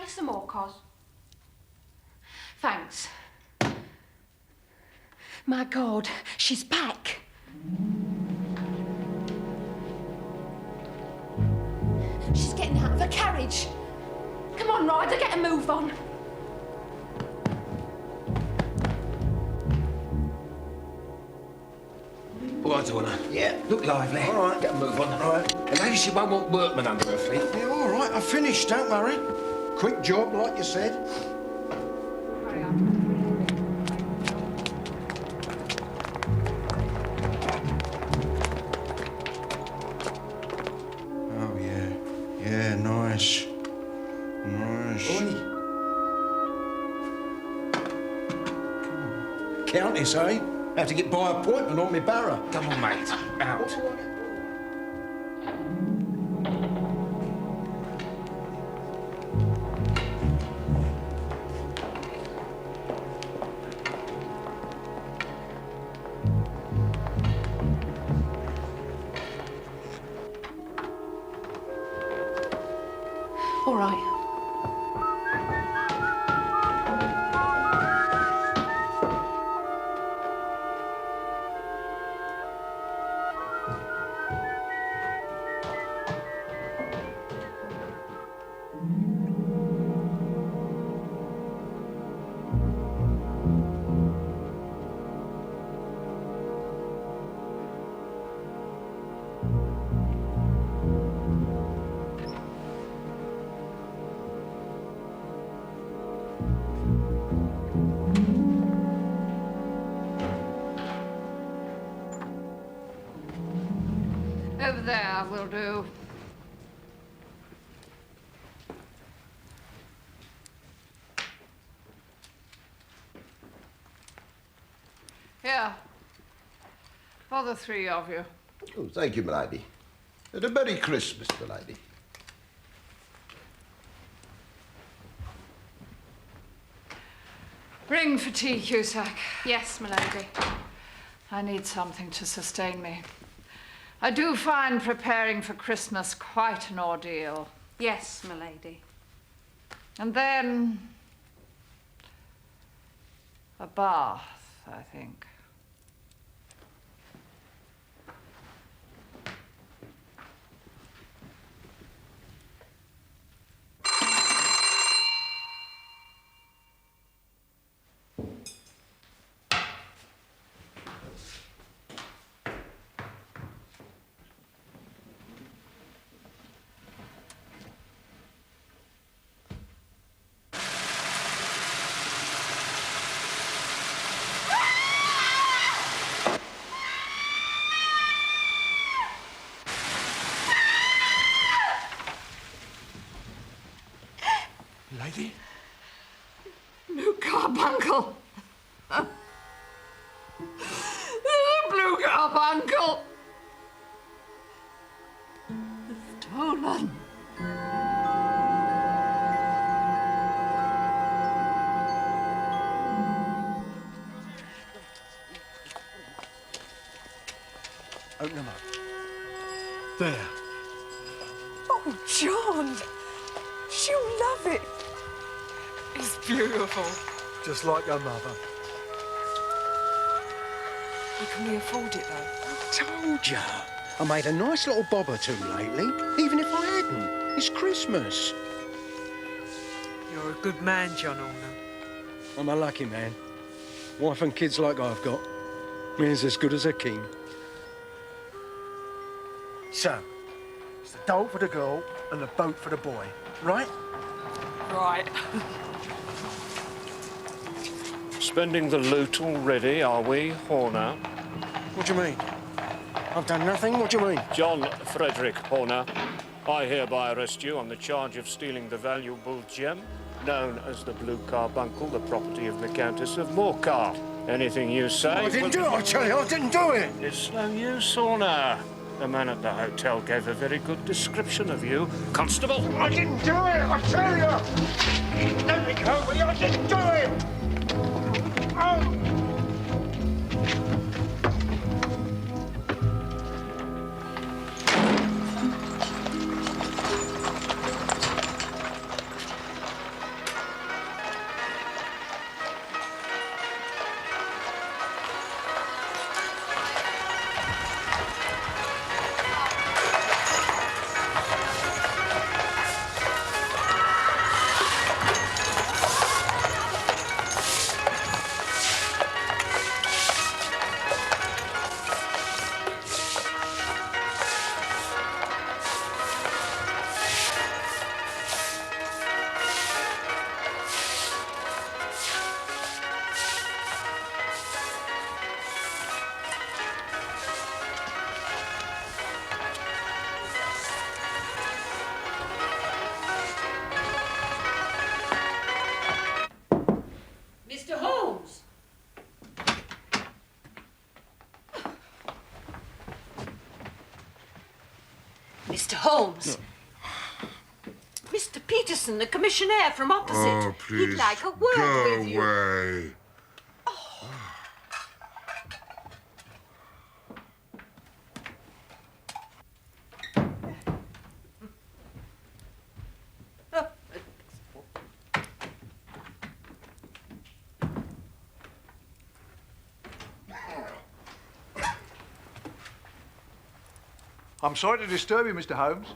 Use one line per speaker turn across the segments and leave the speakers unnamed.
Some more, Cos. Thanks. My God, she's back. She's getting out of the carriage. Come on, Ryder, get a move on.
All right, Donna.
Yeah.
Look lively.
All right.
Get a move on.
All right.
And maybe she won't want workmen under her feet.
Yeah, all right. I finished, don't worry. Quick job, like you said.
Hurry up.
Oh, yeah. Yeah, nice. Nice.
Oi.
Countess, eh? Have to get by appointment on me barrow.
Come on, mate. Out.
All right. Over there will do. Here. For the three of you.
Oh, thank you, my lady. And a Merry Christmas, my lady.
Ring for tea, Cusack.
Yes, my lady.
I need something to sustain me. I do find preparing for Christmas quite an ordeal.
Yes, my lady.
And then a bath, I think.
Lady?
Blue Carbuncle! Blue Carbuncle! Stolen!
Open them up. There.
Oh, John! She'll love it. It's beautiful.
Just like your mother.
Well, can we afford it, though?
Told ya. I made a nice little bob or two lately, even if I hadn't. It's Christmas.
You're a good man, John Horner.
I'm a lucky man. Wife and kids like I've got. Means as good as a king. So, it's the doll for the girl and the boat for the boy, right?
Right.
Spending the loot already, are we, Horner?
What do you mean? I've done nothing, what do you mean?
John Frederick Horner, I hereby arrest you on the charge of stealing the valuable gem known as the Blue Carbuncle, the property of the Countess of Morcar. Anything you say...
I didn't do it, I tell you, I didn't do it!
It's no use, Horner. The man at the hotel gave a very good description of you. Constable!
I didn't do it, I tell you! Let me go, will you? I didn't do it! Oh!
Mr. Holmes! Mr. Holmes! Mr. Peterson, the commissionaire from opposite.
Oh, please.
He'd like a word
Go
with you.
away.
I'm sorry to disturb you, Mr. Holmes.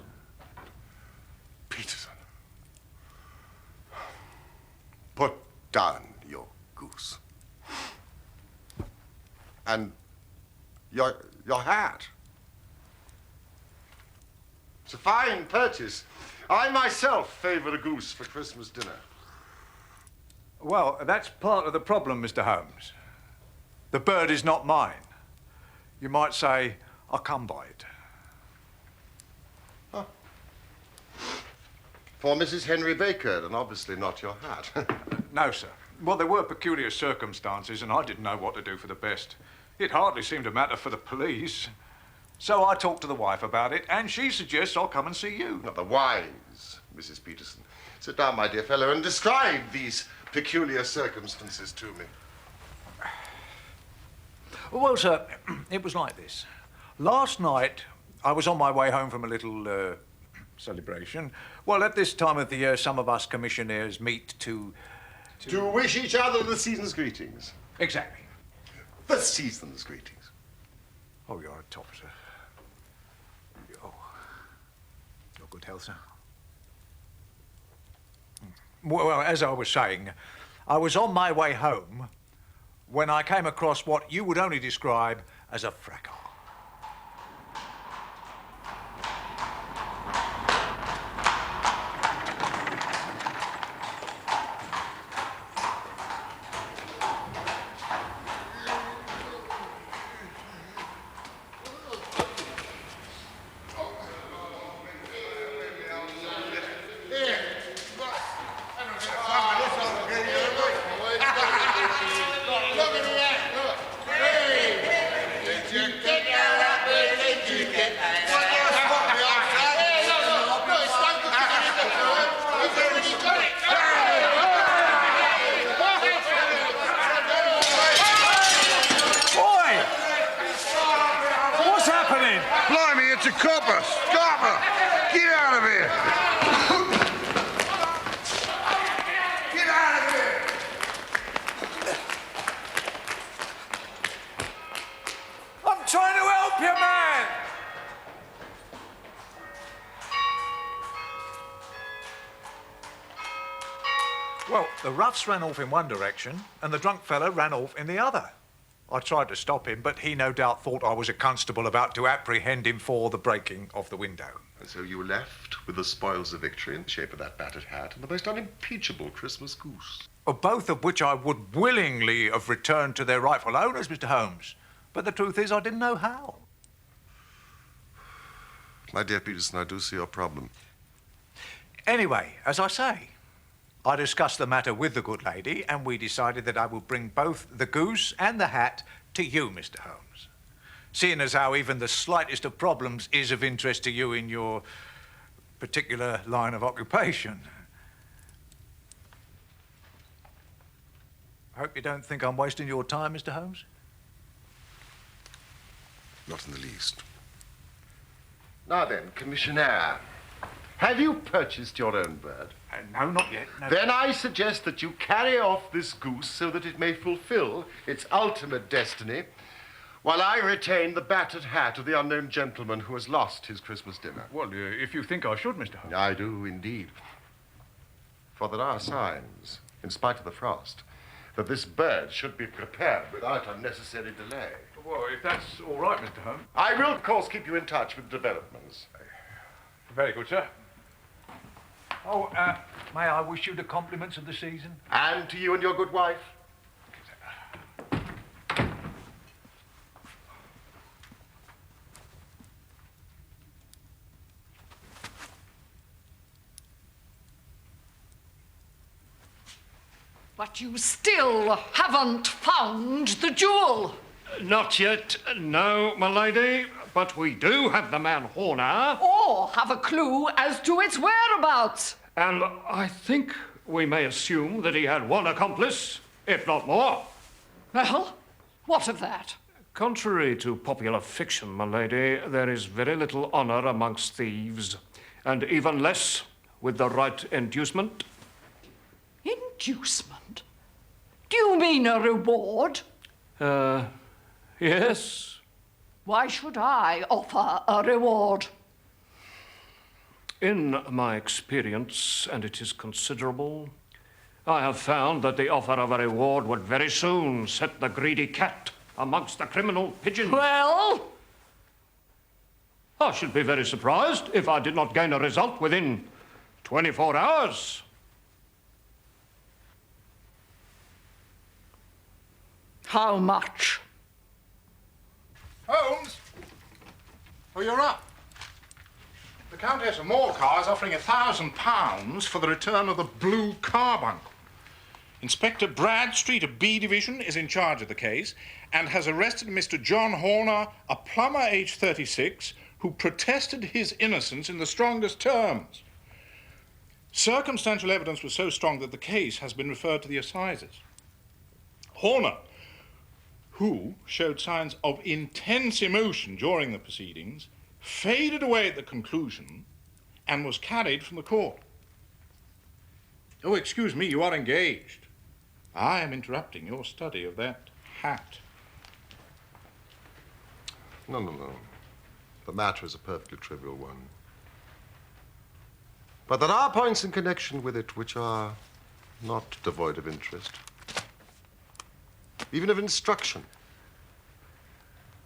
Peterson. Put down your goose. And your hat. It's a fine purchase. I myself favor a goose for Christmas dinner.
Well, that's part of the problem, Mr. Holmes. The bird is not mine. You might say I come by it.
For Mrs. Henry Baker, and obviously not your hat.
No, sir. Well, there were peculiar circumstances, and I didn't know what to do for the best. It hardly seemed to matter for the police. So I talked to the wife about it, and she suggests I'll come and see you.
Not the wise, Mrs. Peterson. Sit down, my dear fellow, and describe these peculiar circumstances to me.
Well, sir, it was like this. Last night, I was on my way home from a little celebration. Well, at this time of the year, some of us commissionaires meet to
wish each other the season's greetings.
Exactly.
The season's greetings.
Oh, you're a top, sir. Oh, your good health, sir. Well, as I was saying, I was on my way home when I came across what you would only describe as a fracas.
Look at that! Look! Hey!
Well, the roughs ran off in one direction and the drunk fella ran off in the other. I tried to stop him, but he no doubt thought I was a constable about to apprehend him for the breaking of the window.
And so you were left with the spoils of victory in the shape of that battered hat and the most unimpeachable Christmas goose.
Both of which I would willingly have returned to their rightful owners, Mr. Holmes. But the truth is, I didn't know how.
My dear Peterson, I do see your problem.
Anyway, as I say, I discussed the matter with the good lady, and we decided that I would bring both the goose and the hat to you, Mr. Holmes. Seeing as how even the slightest of problems is of interest to you in your particular line of occupation. I hope you don't think I'm wasting your time, Mr. Holmes.
Not in the least. Now then, Commissioner, have you purchased your own bird?
No, not yet. No.
Then I suggest that you carry off this goose so that it may fulfill its ultimate destiny, while I retain the battered hat of the unknown gentleman who has lost his Christmas dinner.
Well, if you think I should, Mr. Holmes.
I do indeed. For there are signs, in spite of the frost, that this bird should be prepared without unnecessary delay.
Well, if that's all right, Mr. Holmes.
I will, of course, keep you in touch with developments.
Very good, sir. Oh, may I wish you the compliments of the season?
And to you and your good wife.
But you still haven't found the jewel.
Not yet, no, my lady. But we do have the man Horner.
Or have a clue as to its whereabouts.
And I think we may assume that he had one accomplice, if not more.
Well, what of that?
Contrary to popular fiction, my lady, there is very little honour amongst thieves, and even less with the right inducement.
Inducement? Do you mean a reward?
Yes.
Why should I offer a reward?
In my experience, and it is considerable, I have found that the offer of a reward would very soon set the greedy cat amongst the criminal pigeons.
Well?
I should be very surprised if I did not gain a result within 24 hours.
How much?
Holmes? Oh, you're up. The Countess of Morcar is offering £1,000 for the return of the blue carbuncle. Inspector Bradstreet of B Division is in charge of the case and has arrested Mr. John Horner, a plumber aged 36, who protested his innocence in the strongest terms. Circumstantial evidence was so strong that the case has been referred to the assizes. Horner, who showed signs of intense emotion during the proceedings, faded away at the conclusion and was carried from the court. Oh, excuse me, you are engaged. I am interrupting your study of that hat.
No. The matter is a perfectly trivial one. But there are points in connection with it which are not devoid of interest, even of instruction.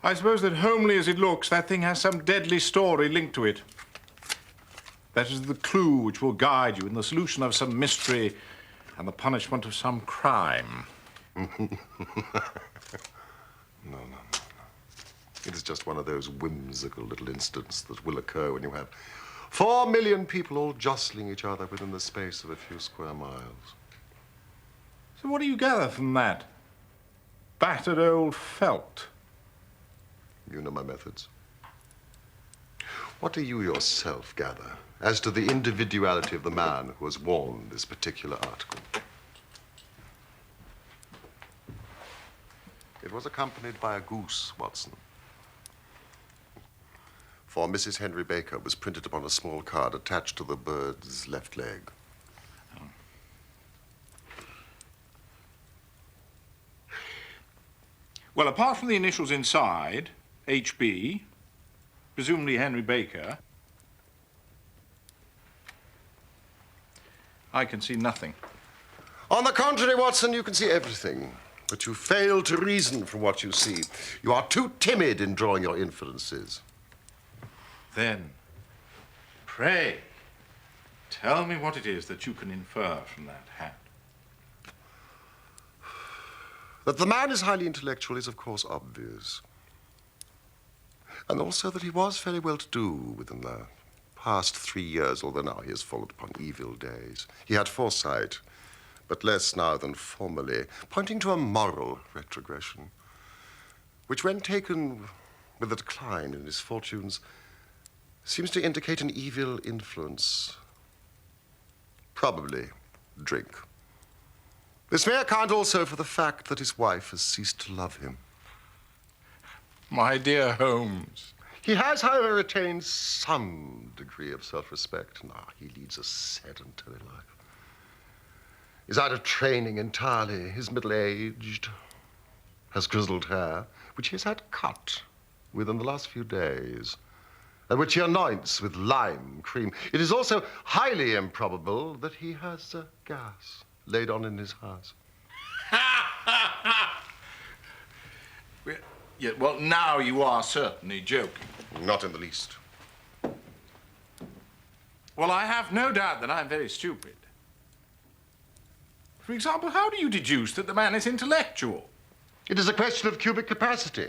I suppose that, homely as it looks, that thing has some deadly story linked to it. That is the clue which will guide you in the solution of some mystery and the punishment of some crime.
No. It is just one of those whimsical little incidents that will occur when you have 4 million people all jostling each other within the space of a few square miles.
So what do you gather from that? Battered old felt.
You know my methods. What do you yourself gather as to the individuality of the man who has worn this particular article? It was accompanied by a goose, Watson. For Mrs. Henry Baker was printed upon a small card attached to the bird's left leg.
Well, apart from the initials inside, HB, presumably Henry Baker, I can see nothing.
On the contrary, Watson, you can see everything, but you fail to reason from what you see. You are too timid in drawing your inferences.
Then, pray, tell me what it is that you can infer from that hat.
That the man is highly intellectual is, of course, obvious. And also that he was fairly well-to-do within the past 3 years, although now he has fallen upon evil days. He had foresight, but less now than formerly, pointing to a moral retrogression, which, when taken with a decline in his fortunes, seems to indicate an evil influence. Probably drink. This may account also for the fact that his wife has ceased to love him.
My dear Holmes.
He has, however, retained some degree of self-respect. Now, he leads a sedentary life. He's out of training entirely. He's middle-aged, has grizzled hair, which he has had cut within the last few days, and which he anoints with lime cream. It is also highly improbable that he has gas laid on in his house.
Yeah, well, now you are certainly joking.
Not in the least.
Well, I have no doubt that I'm very stupid. For example, how do you deduce that the man is intellectual?
It is a question of cubic capacity.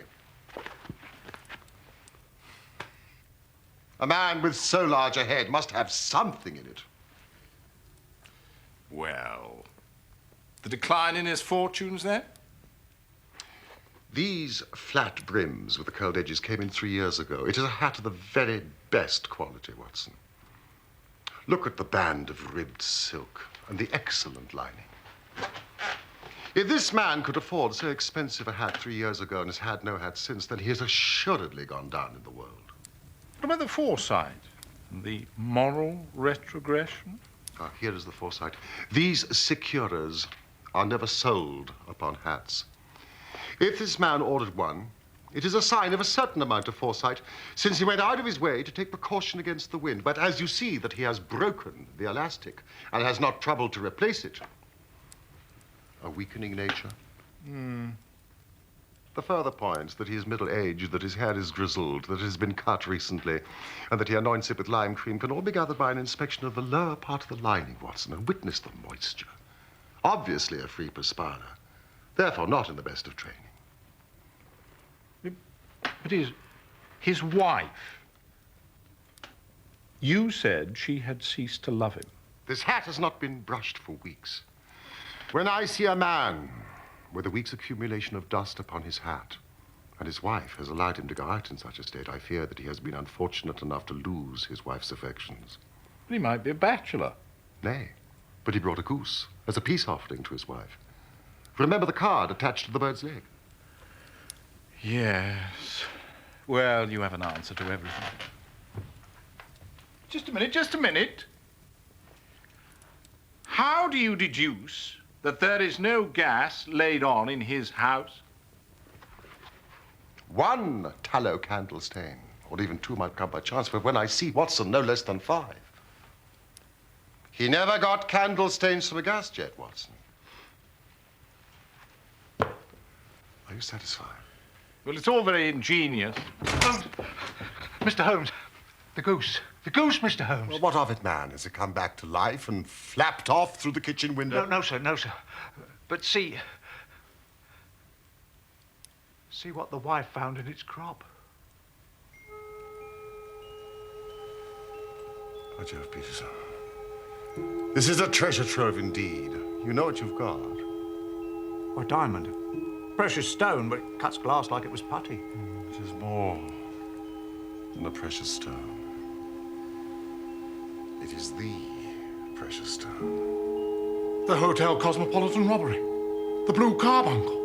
A man with so large a head must have something in it.
Well, the decline in his fortunes, then?
These flat brims with the curled edges came in 3 years ago. It is a hat of the very best quality, Watson. Look at the band of ribbed silk and the excellent lining. If this man could afford so expensive a hat 3 years ago and has had no hat since, then he has assuredly gone down in the world.
What about the foresight and the moral retrogression?
Here is the foresight. These securers are never sold upon hats. If this man ordered one, it is a sign of a certain amount of foresight, since he went out of his way to take precaution against the wind. But as you see that he has broken the elastic and has not troubled to replace it, a weakening nature. The further points that he is middle-aged, that his hair is grizzled, that it has been cut recently, and that he anoints it with lime cream can all be gathered by an inspection of the lower part of the lining, Watson, and witness the moisture. Obviously a free perspirer, therefore not in the best of training.
But his wife, you said she had ceased to love him.
This hat has not been brushed for weeks. When I see a man with a week's accumulation of dust upon his hat, and his wife has allowed him to go out in such a state, I fear that he has been unfortunate enough to lose his wife's affections.
But he might be a bachelor.
Nay, but he brought a goose as a peace offering to his wife. Remember the card attached to the bird's leg?
Yes. Well, you have an answer to everything. Just a minute. How do you deduce that there is no gas laid on in his house?
One tallow candle stain, or even two might come by chance, but when I see Watson, no less than 5. He never got candle stains from a gas jet, Watson. Are you satisfied?
Well, it's all very ingenious.
Mr. Holmes, the goose. The goose, Mr. Holmes.
Well, what of it, man? Has it come back to life and flapped off through the kitchen window?
No, sir. But see what the wife found in its crop.
By Jove, Peterson. This is a treasure trove indeed. You know what you've got.
A diamond. Precious stone, but it cuts glass like it was putty.
It is more than a precious stone. It is the precious stone.
The Hotel Cosmopolitan robbery. The Blue Carbuncle.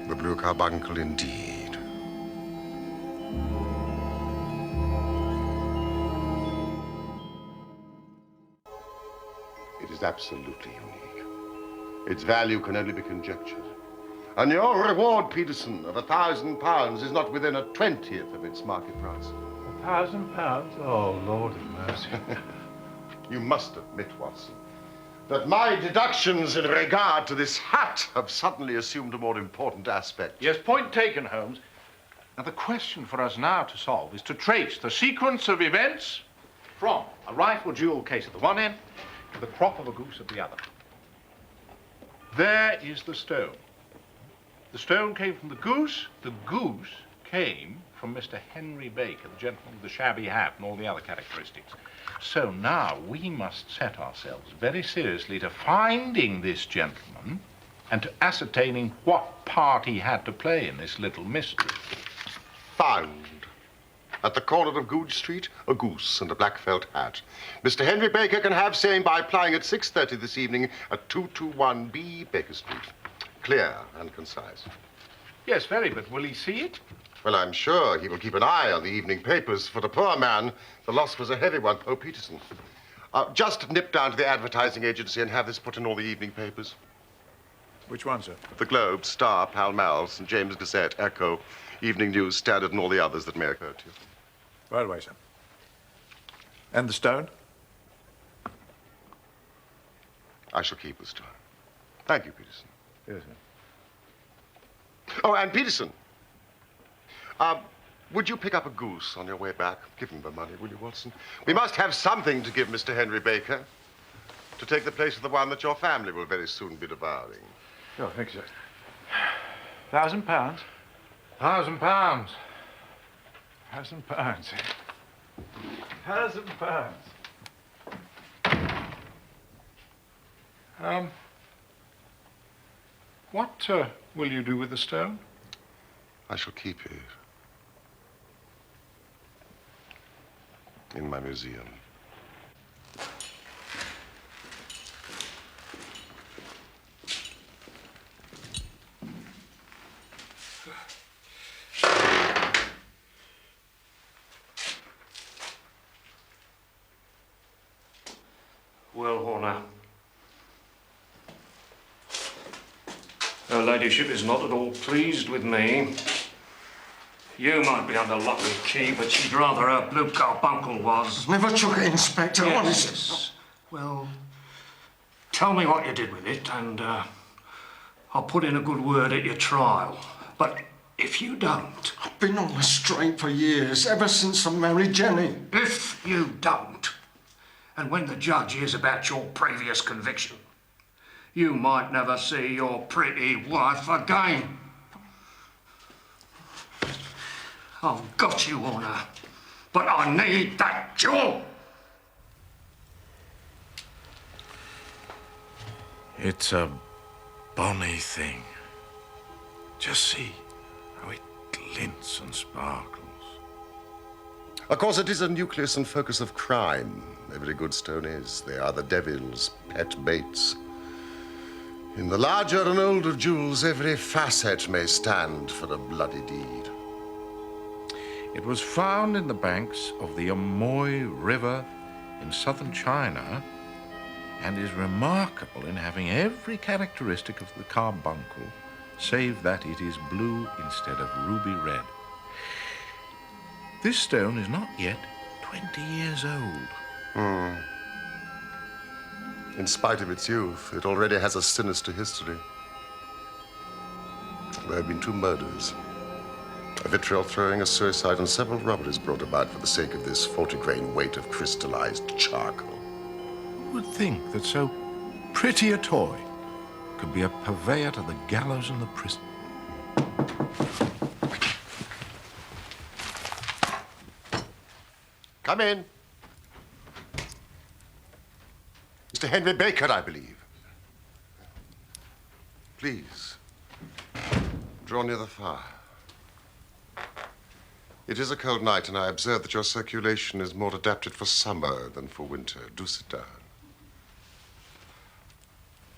The Blue Carbuncle indeed. It is absolutely unique. Its value can only be conjectured. And your reward, Peterson, of £1,000 is not within a 20th of its market price.
£1,000? Oh, Lord have mercy.
You must admit, Watson, that my deductions in regard to this hat have suddenly assumed a more important aspect.
Yes, point taken, Holmes. Now, the question for us now to solve is to trace the sequence of events from a rifle jewel case at the one end to the crop of a goose at the other. There is the stone. The stone came from the goose. The goose came from Mr. Henry Baker, the gentleman with the shabby hat and all the other characteristics. So now we must set ourselves very seriously to finding this gentleman and to ascertaining what part he had to play in this little mystery.
Found. At the corner of Goodge Street, a goose and a black felt hat. Mr. Henry Baker can have same by applying at 6:30 this evening at 221B Baker Street. Clear and concise.
Yes, very, but will he see it?
Well, I'm sure he will keep an eye on the evening papers. For the poor man, the loss was a heavy one. Oh, Peterson, just nip down to the advertising agency and have this put in all the evening papers.
Which one, sir?
The Globe, Star, Pall Mall, St. James Gazette, Echo, Evening News, Standard, and all the others that may occur to you.
Right away, sir. And the stone?
I shall keep the stone. Thank you, Peterson.
Yes, sir.
Oh, and Peterson, would you pick up a goose on your way back? Give him the money, will you, Watson? We must have something to give Mr. Henry Baker to take the place of the one that your family will very soon be devouring.
Sure, thank you, sir. £1,000?
£1,000.
£1,000. £1,000.
What will you do with the stone?
I shall keep it in my museum.
Well, Horner, her ladyship is not at all pleased with me. You might be under lock and key, but she'd rather her blue carbuncle was.
Never took it, Inspector,
Yes.
honestly.
Well, tell me what you did with it, and I'll put in a good word at your trial. But if you don't...
I've been on the straight for years, ever since I married Jenny.
If you don't, and when the judge hears about your previous conviction, you might never see your pretty wife again. I've got you, Horner, but I need that jewel.
It's a bonny thing. Just see how it glints and sparkles.
Of course, it is a nucleus and focus of crime. Every good stone is. They are the devil's pet baits. In the larger and older jewels, every facet may stand for a bloody deed.
It was found in the banks of the Amoy River in southern China and is remarkable in having every characteristic of the carbuncle, save that it is blue instead of ruby red. This stone is not yet 20 years old.
In spite of its youth, it already has a sinister history. There have been 2 murders, a vitriol throwing, a suicide, and several robberies brought about for the sake of this 40-grain weight of crystallized charcoal.
Who would think that so pretty a toy could be a purveyor to the gallows and the prison?
Come in. Mr. Henry Baker, I believe. Please, draw near the fire. It is a cold night, and I observe that your circulation is more adapted for summer than for winter. Do sit down.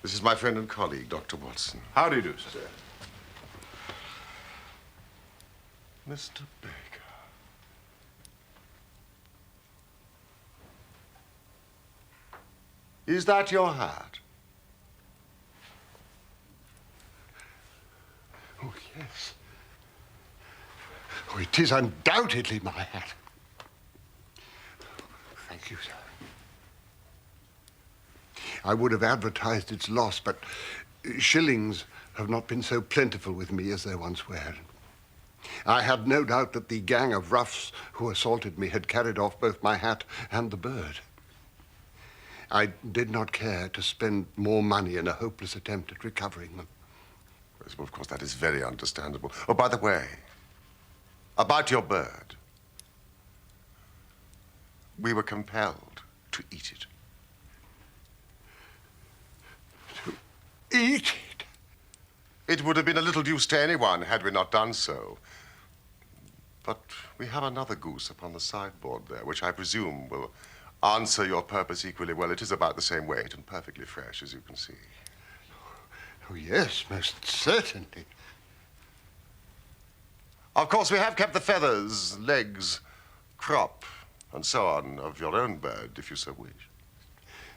This is my friend and colleague, Dr. Watson.
How do you do, sir?
Mr. Baker. Is that your hat?
Oh, yes. Oh, it is undoubtedly my hat. Thank you, sir. I would have advertised its loss, but shillings have not been so plentiful with me as they once were. I had no doubt that the gang of roughs who assaulted me had carried off both my hat and the bird. I did not care to spend more money in a hopeless attempt at recovering them.
Yes, well, of course, that is very understandable. Oh, by the way, about your bird. We were compelled to eat it.
To eat it?
It would have been a little use to anyone had we not done so. But we have another goose upon the sideboard there, which I presume will answer your purpose equally well. It is about the same weight and perfectly fresh, as you can see.
Oh, yes, most certainly.
Of course, we have kept the feathers, legs, crop, and so on of your own bird, if you so wish.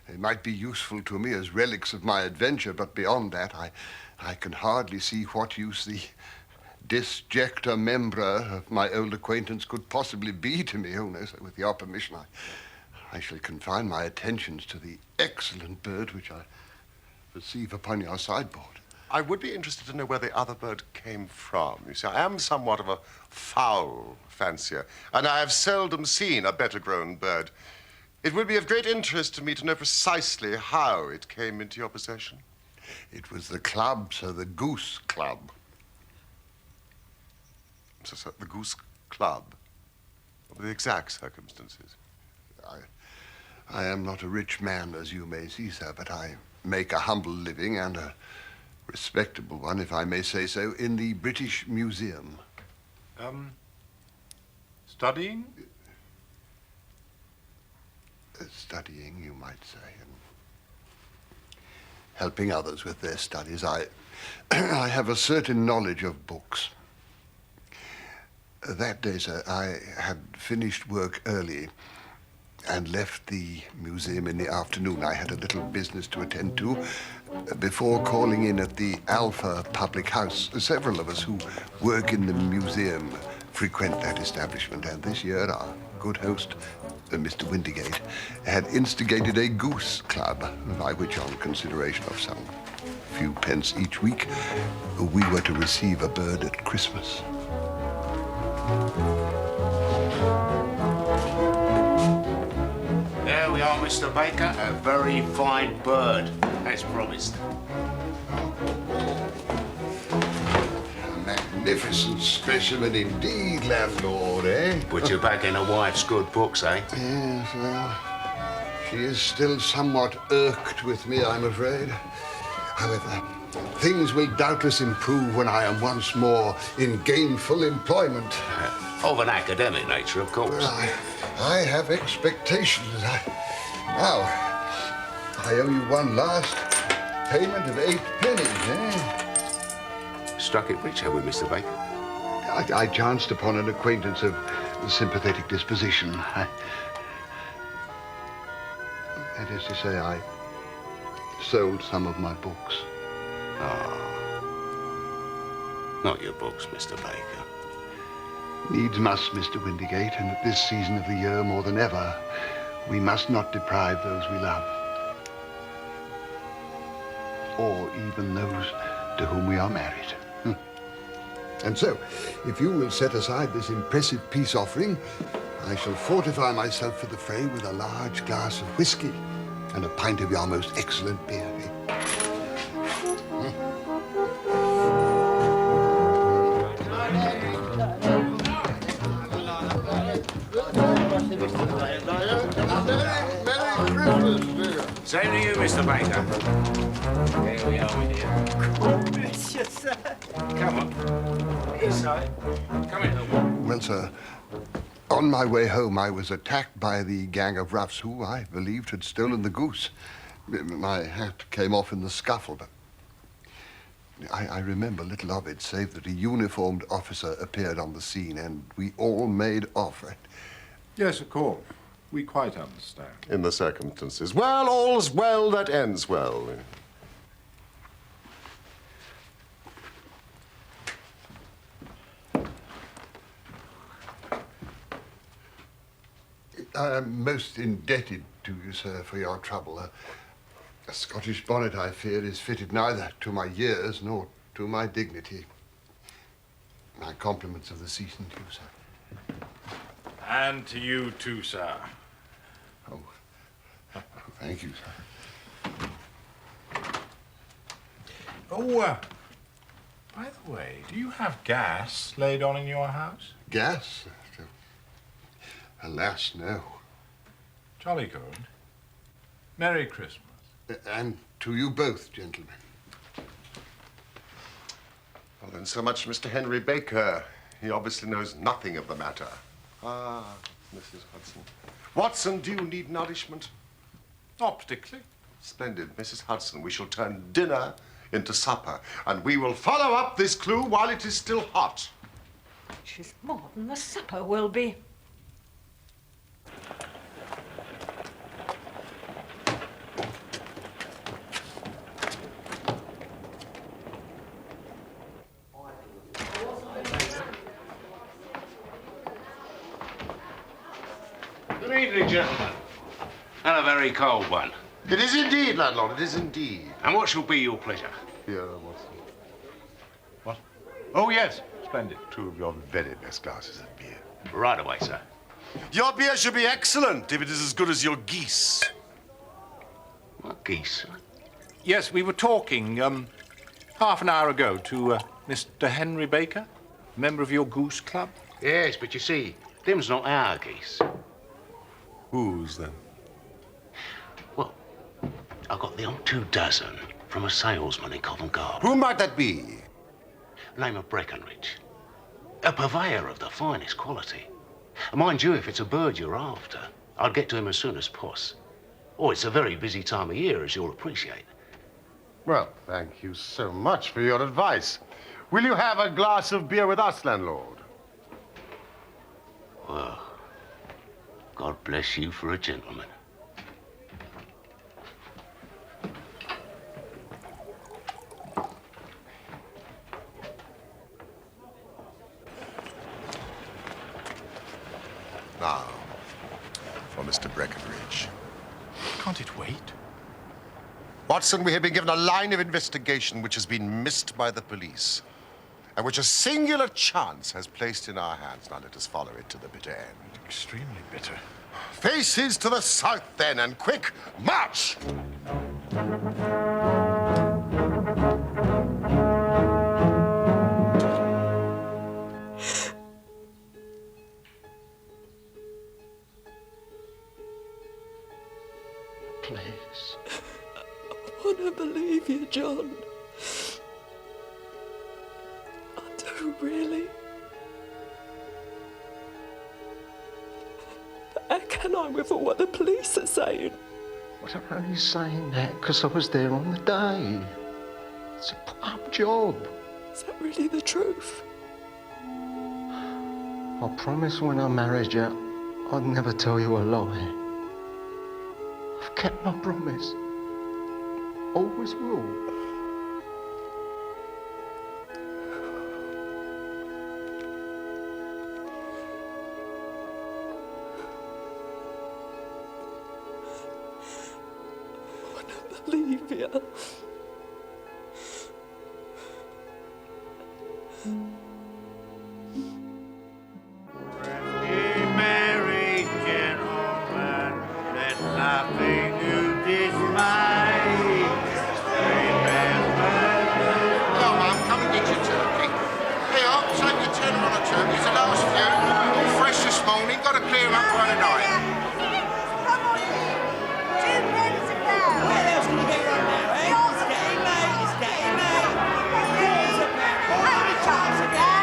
They might be useful to me as relics of my adventure, but beyond that, I can hardly see what use the disjecta membra of my old acquaintance could possibly be to me. Oh, no, sir, with your permission, I shall confine my attentions to the excellent bird which I perceive upon your sideboard.
I would be interested to know where the other bird came from. You see, I am somewhat of a fowl fancier, and I have seldom seen a better-grown bird. It would be of great interest to me to know precisely how it came into your possession.
It was the club, sir, the Goose Club.
So, the Goose Club? What were the exact circumstances?
I am not a rich man, as you may see, sir, but I make a humble living, and a respectable one, if I may say so, in the British Museum.
Studying?
Studying, you might say, and helping others with their studies. I have a certain knowledge of books. That day, sir, I had finished work early and left the museum in the afternoon. I had a little business to attend to before calling in at the Alpha public house. Several of us who work in the museum frequent that establishment, and this year our good host, Mr. Windigate, had instigated a goose club, by which, on consideration of some few pence each week, we were to receive a bird at Christmas.
There we are, Mr. Baker. A very fine bird, as promised.
A magnificent specimen indeed, landlord, eh?
Put you back in a wife's good books, eh?
Yes, well, she is still somewhat irked with me, I'm afraid. However, things will doubtless improve when I am once more in gainful employment.
Of an academic nature, of course.
Well, I have expectations. Now, I owe you one last payment of 8 pennies, eh?
Struck it rich, have we, Mr. Baker?
I chanced upon an acquaintance of sympathetic disposition. That is to say, I sold some of my books.
Ah. Not your books, Mr. Baker.
Needs must, Mr. Windigate, and at this season of the year more than ever, we must not deprive those we love. Or even those to whom we are married. And so, if you will set aside this impressive peace offering, I shall fortify myself for the fray with a large glass of whiskey and a pint of your most excellent beer.
Same to you, Mr. Baker. Here we are, my dear.
Bless you, sir.
Come on. Inside. Come in.
Well, sir, on my way home, I was attacked by the gang of roughs who, I believed, had stolen the goose. My hat came off in the scuffle, but I remember little of it, save that a uniformed officer appeared on the scene, and we all made off.
Yes, of course. We quite understand.
In the circumstances. Well, all's well that ends well.
I am most indebted to you, sir, for your trouble. A Scottish bonnet, I fear, is fitted neither to my years nor to my dignity. My compliments of the season to you, sir.
And to you too, sir.
Oh, thank you, sir.
Oh, by the way, do you have gas laid on in your house?
Gas? Alas, no.
Jolly good. Merry Christmas.
And to you both, gentlemen.
Well, then, so much Mr. Henry Baker. He obviously knows nothing of the matter. Ah, Mrs. Hudson. Watson, do you need nourishment?
Not particularly.
Splendid. Mrs. Hudson, we shall turn dinner into supper, and we will follow up this clue while it is still hot.
Which is more than the supper will be.
Good evening, gentlemen. And a very cold one.
It is indeed, landlord, it is indeed.
And what shall be your pleasure?
Here, Watson.
What? Oh, yes. Splendid.
Two of your very best glasses of beer.
Right away, sir.
Your beer should be excellent if it is as good as your geese.
What geese?
Yes, we were talking half an hour ago to Mr. Henry Baker, member of your goose club.
Yes, but you see, them's not our geese.
Whose, then?
Well, I got them 24 from a salesman in Covent Garden.
Who might that be?
Name of Breckenridge. A purveyor of the finest quality. Mind you, if it's a bird you're after, I'd get to him as soon as poss. Oh, it's a very busy time of year, as you'll appreciate.
Well, thank you so much for your advice. Will you have a glass of beer with us, landlord?
Well, God bless you for a gentleman.
Now, for Mr. Breckenridge.
Can't it wait?
Watson, we have been given a line of investigation which has been missed by the police, and which a singular chance has placed in our hands. Now let us follow it to the bitter end.
Extremely bitter.
Faces to the south, then, and quick march!
Please. I want to believe you, John. I do, really. But how can I with all what the police are saying?
Well, I'm only saying that because I was there on the day. It's a put-up job.
Is that really the truth?
I promised when I married you, I'd never tell you a lie. I've kept my promise. Always will.
I want to believe you.
Merry gentlemen, let nothing you dismay.
Oh, Mum, come and get your turkey. Here, take your turn on the turkey. It's the last few. All fresh this morning. Got to clear them up by the night.
What else can you get right now, eh? It's getting late, it's getting late. Here's a pair. How many times again?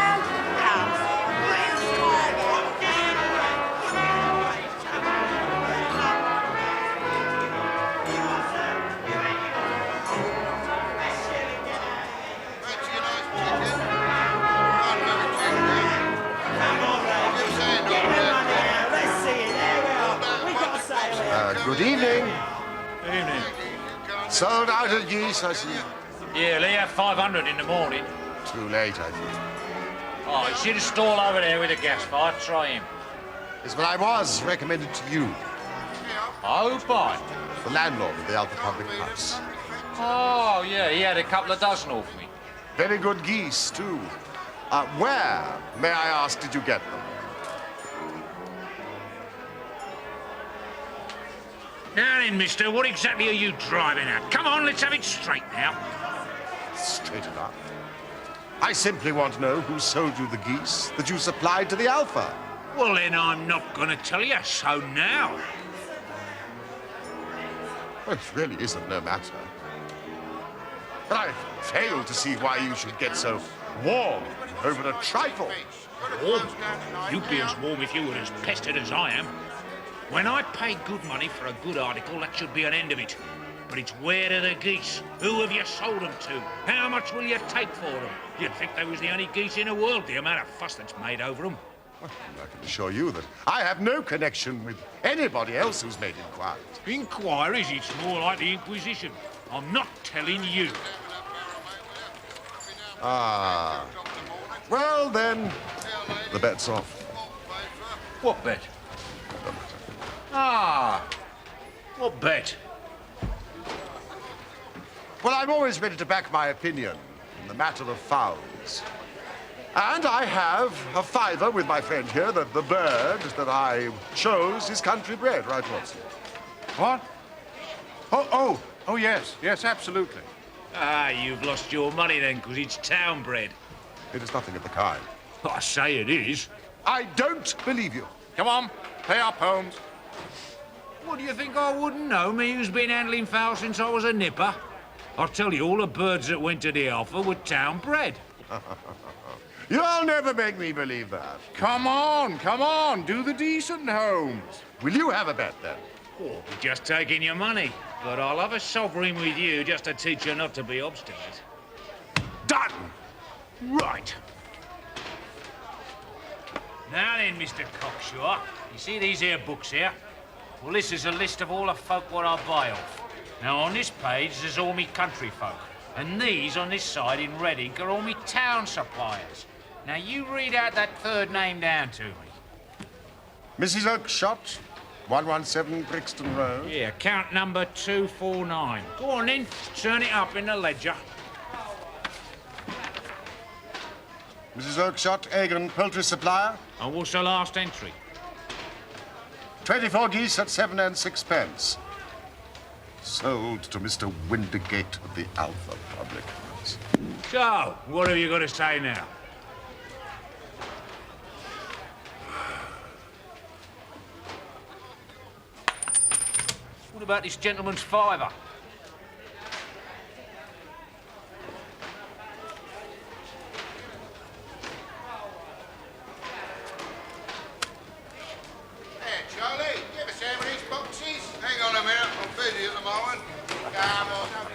Good evening.
Evening.
Sold out of geese, I see.
Yeah, they have 500 in the morning.
Too late, I think.
Oh, you see the stall over there with the gas fire? Try him.
Yes, but I was recommended to you.
Oh, fine.
the landlord of the Alpha Public House.
Oh, yeah, he had a couple of dozen off me.
Very good geese, too. Where, may I ask, did you get them?
Now then, mister, what exactly are you driving at? Come on, let's have it straight now.
Straight enough. I simply want to know who sold you the geese that you supplied to the Alpha.
Well, then I'm not going to tell you, so now.
Well, it really is of no matter. But I fail to see why you should get so warm over a trifle.
Warm? You'd be as warm if you were as pestered as I am. When I pay good money for a good article, that should be an end of it. But it's where are the geese? Who have you sold them to? How much will you take for them? You'd think they was the only geese in the world, the amount of fuss that's made over them.
Well, I can assure you that I have no connection with anybody else who's made inquiries.
Inquiries? It's more like the Inquisition. I'm not telling you.
Ah. Well, then, the bet's off.
What bet? Ah. What bet?
Well, I'm always ready to back my opinion in the matter of fowls. And I have a fiver with my friend here that the bird that I chose is country bred, right, Watson?
What? Oh, yes, absolutely.
Ah, you've lost your money then, because it's town bred.
It is nothing of the kind.
I say it is.
I don't believe you.
Come on, pay up, Holmes.
What do you think I wouldn't know, me who's been handling fowls since I was a nipper? I'll tell you, all the birds that went to the Alpha were town bred.
You'll never make me believe that.
Come on, do the decent, Holmes.
Will you have a bet, then?
Oh, just taking your money. But I'll have a sovereign with you just to teach you not to be obstinate.
Done!
Right. Now then, Mr. Cocksure, you see these here books here? Well, this is a list of all the folk what I buy off. Now, on this page, there's all me country folk. And these on this side in red ink are all me town suppliers. Now, you read out that third name down to me.
Mrs. Oakshott, 117 Brixton Road.
Yeah, account number 249. Go on then, turn it up in the ledger.
Mrs. Oakshott, Egan, poultry supplier.
And what's the last entry?
24 geese at 7 and 6 Sold to Mr. Windigate of the Alpha Public House.
So, what have you got to say now? What about this gentleman's fiver?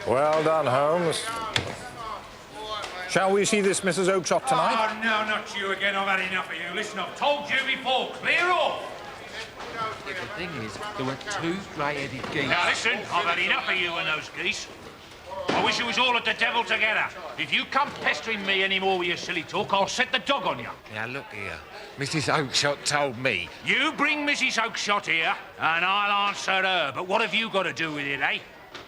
Well done, Holmes. Shall we see this Mrs. Oakshott tonight?
Oh, no, not you again. I've had enough of you. Listen, I've told you before. Clear off!
The thing is, there were 2 grey-headed geese.
Now, listen, I've had enough of you and those geese. I wish it was all at the devil together. If you come pestering me any more with your silly talk, I'll set the dog on you.
Now, look here. Mrs. Oakshott told me.
You bring Mrs. Oakshott here, and I'll answer her. But what have you got to do with it, eh?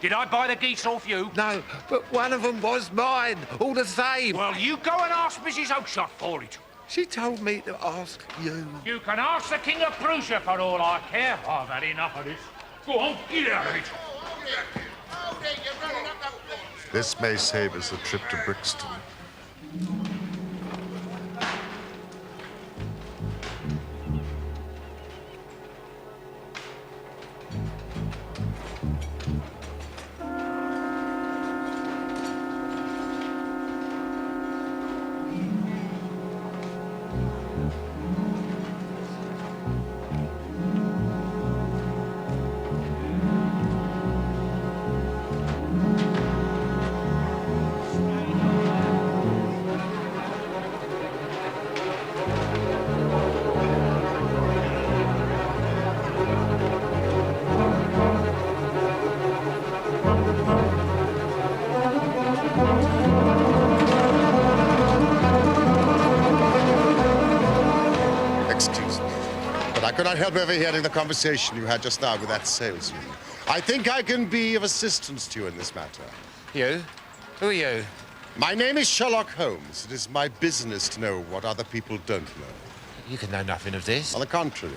Did I buy the geese off you?
No, but one of them was mine, all the same.
Well, you go and ask Mrs. Oakshott for it.
She told me to ask you.
You can ask the King of Prussia for all I care. I've had enough of this. Go on, get out of it.
This may save us a trip to Brixton. Excuse me, but I could not help overhearing the conversation you had just now with that salesman. I think I can be of assistance to you in this matter.
You? Who are you?
My name is Sherlock Holmes. It is my business to know what other people don't know.
You can know nothing of this.
On the contrary,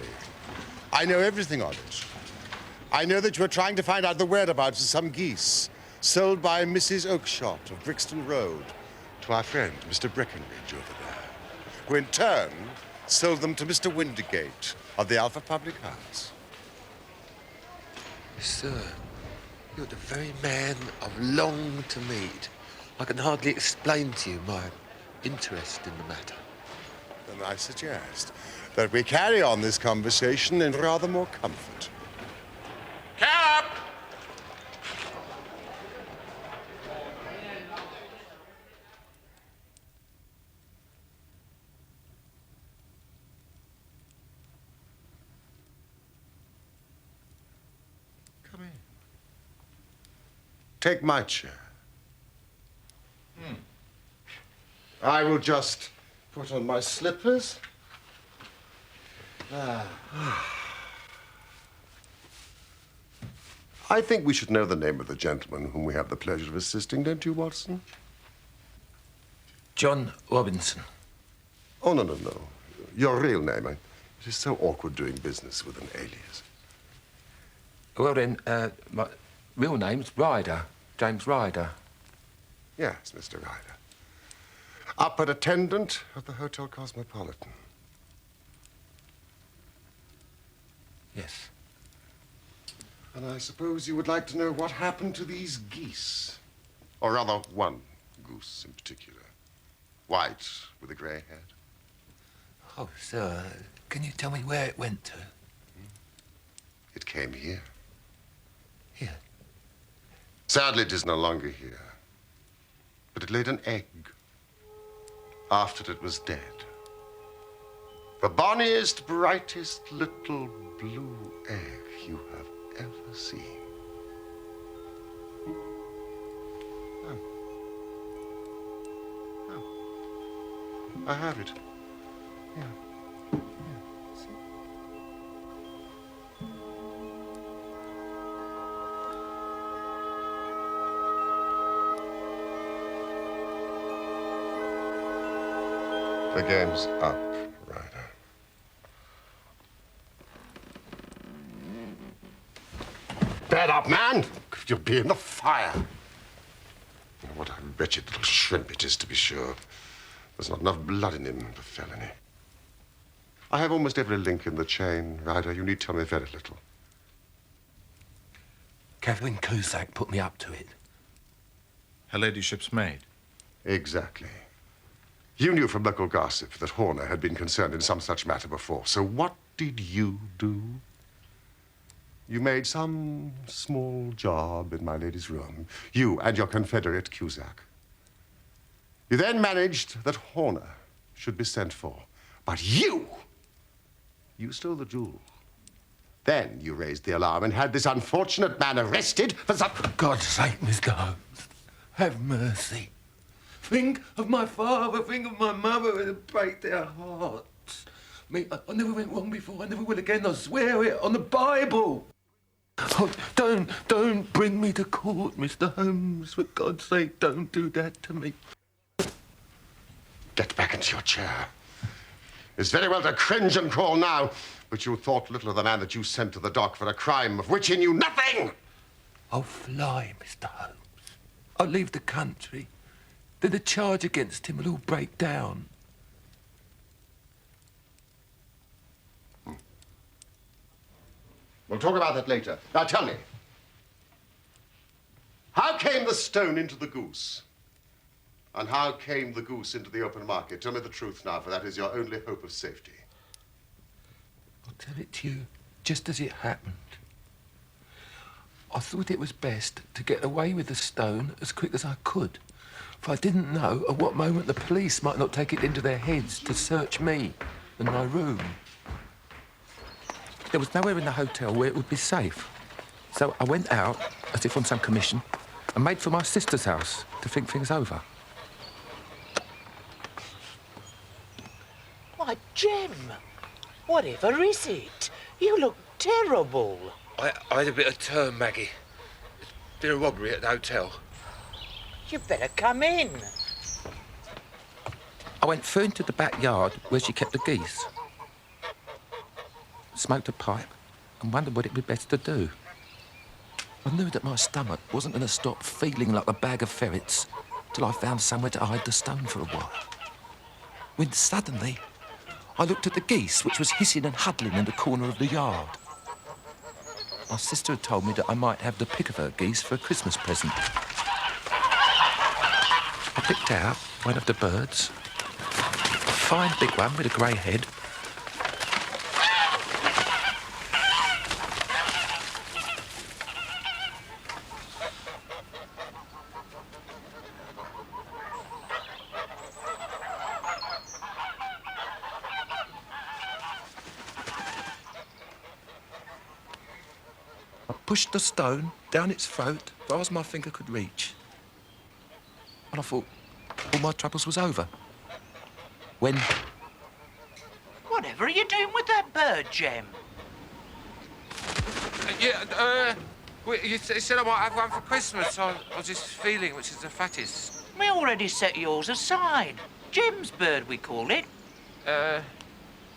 I know everything of it. I know that you are trying to find out the whereabouts of some geese sold by Mrs. Oakshott of Brixton Road to our friend, Mr. Breckenridge over there, who in turn sold them to Mr. Windigate of the Alpha Public House.
Sir, you're the very man I've longed to meet. I can hardly explain to you my interest in the matter.
Then I suggest that we carry on this conversation in rather more comfort.
Cap!
Come in. Take my chair. I will just put on my slippers. I think we should know the name of the gentleman whom we have the pleasure of assisting, don't you, Watson?
John Robinson.
Oh, no. Your real name. It is so awkward doing business with an alias.
Well, then, my real name's Ryder. James Ryder.
Yes, Mr. Ryder. Upper attendant at the Hotel Cosmopolitan.
Yes.
And I suppose you would like to know what happened to these geese. Or rather, one goose in particular. White with a grey head.
Oh, sir, can you tell me where it went to?
It came here.
Here?
Sadly, it is no longer here. But it laid an egg after it was dead. The bonniest, brightest little blue egg you have ever seen. I have it. Yeah. See? The game's up, Ryder. Bear up, man! You'll be in the fire. What a wretched little shrimp it is, to be sure. There's not enough blood in him for felony. I have almost every link in the chain, Ryder. You need tell me very little.
Catherine Cusack put me up to it.
Her ladyship's maid?
Exactly. You knew from local gossip that Horner had been concerned in some such matter before. So what did you do? You made some small job in my lady's room. You and your confederate Cusack. You then managed that Horner should be sent for. But you stole the jewel. Then you raised the alarm and had this unfortunate man arrested for some...
For God's sake, Mr. Holmes, have mercy. Think of my father, think of my mother, it'll break their hearts. I never went wrong before, I never will again, I swear it on the Bible. Oh, don't bring me to court, Mr. Holmes. For God's sake, don't do that to me.
Get back into your chair. It's very well to cringe and crawl now, but you thought little of the man that you sent to the dock for a crime of which he knew nothing.
I'll fly, Mr. Holmes. I'll leave the country. Then the charge against him will all break down.
We'll talk about that later. Now tell me, how came the stone into the goose? And how came the goose into the open market? Tell me the truth now, for that is your only hope of safety.
I'll tell it to you just as it happened. I thought it was best to get away with the stone as quick as I could, for I didn't know at what moment the police might not take it into their heads to search me and my room. There was nowhere in the hotel where it would be safe. So I went out, as if on some commission, and made for my sister's house to think things over.
Why, Jem, whatever is it? You look terrible.
I had a bit of turn, Maggie. Been a robbery at the hotel.
You better come in.
I went through into the backyard where she kept the geese. Smoked a pipe and wondered what it'd be best to do. I knew that my stomach wasn't going to stop feeling like a bag of ferrets till I found somewhere to hide the stone for a while. When suddenly, I looked at the geese, which was hissing and huddling in the corner of the yard. My sister had told me that I might have the pick of her geese for a Christmas present. I picked out one of the birds, a fine big one with a grey head. Pushed the stone down its throat as far as my finger could reach. And I thought all my troubles was over. When...
Whatever are you doing with that bird, Jem?
You said I might have one for Christmas. I was just feeling which is the fattest.
We already set yours aside. Jem's bird, we call it.
Yeah,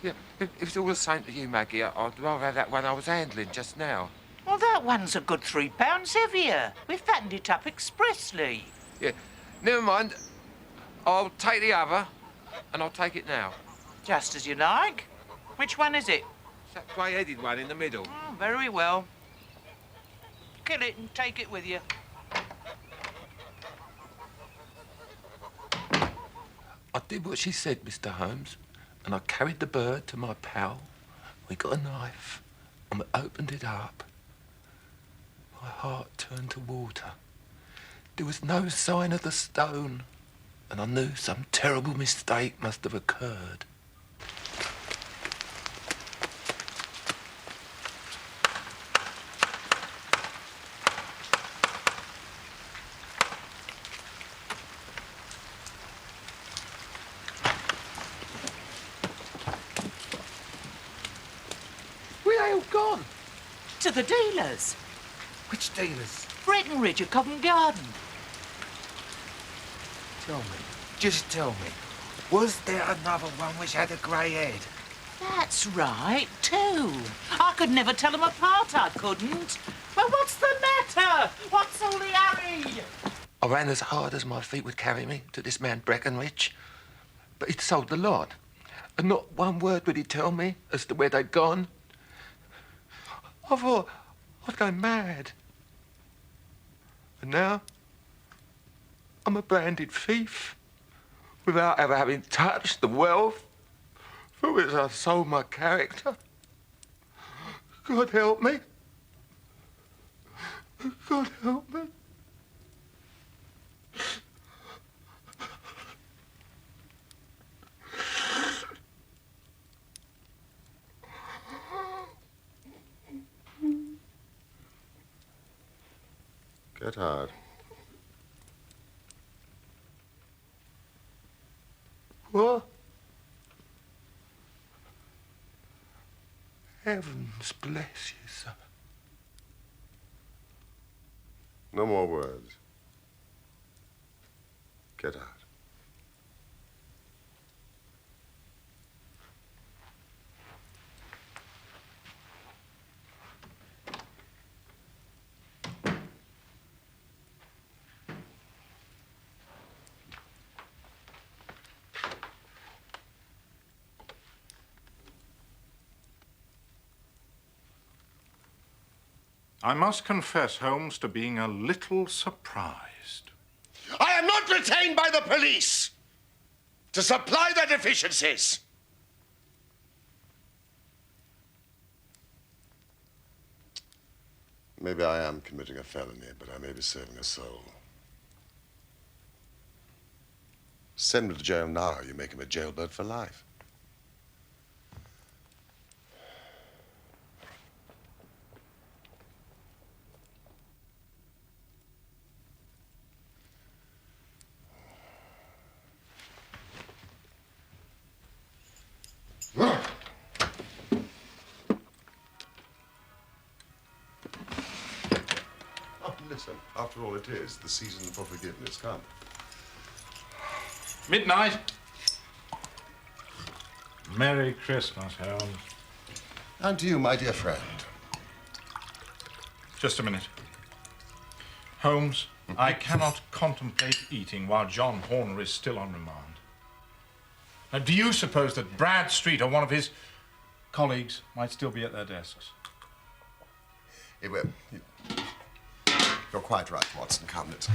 if it's all the same to you, Maggie, I'd rather have that one I was handling just now.
Well, that one's a good £3 heavier. We fattened it up expressly.
Yeah, never mind. I'll take the other, and I'll take it now.
Just as you like. Which one is it?
It's that grey-headed one in the middle.
Oh, very well. Kill it and take it with you.
I did what she said, Mr. Holmes, and I carried the bird to my pal. We got a knife, and we opened it up. My heart turned to water. There was no sign of the stone, and I knew some terrible mistake must have occurred.
Where are they all gone?
To the dealers.
Which dealers?
Breckenridge at Covent Garden.
Tell me, just tell me, was there another one which had a grey head?
That's right, two. I could never tell them apart, I couldn't. Well, what's the matter? What's all the hurry?
I ran as hard as my feet would carry me to this man Breckenridge, but he'd sold the lot, and not one word would he tell me as to where they'd gone. I thought I'd go mad. And now, I'm a branded thief without ever having touched the wealth for which I sold my character. God help me. God help me.
Get hard.
What? Heavens bless you, sir.
No more words. Get out.
I must confess, Holmes, to being a little surprised.
I am not retained by the police to supply their deficiencies. Maybe I am committing a felony, but I may be saving a soul. Send him to jail now, you make him a jailbird for life. Listen, after all, it is the season for forgiveness. Come.
Midnight. Merry Christmas, Holmes.
And to you, my dear friend.
Just a minute. Holmes, I cannot contemplate eating while John Horner is still on remand. Now, do you suppose that Bradstreet or one of his colleagues might still be at their desks?
You're quite right, Watson. Come, let's go.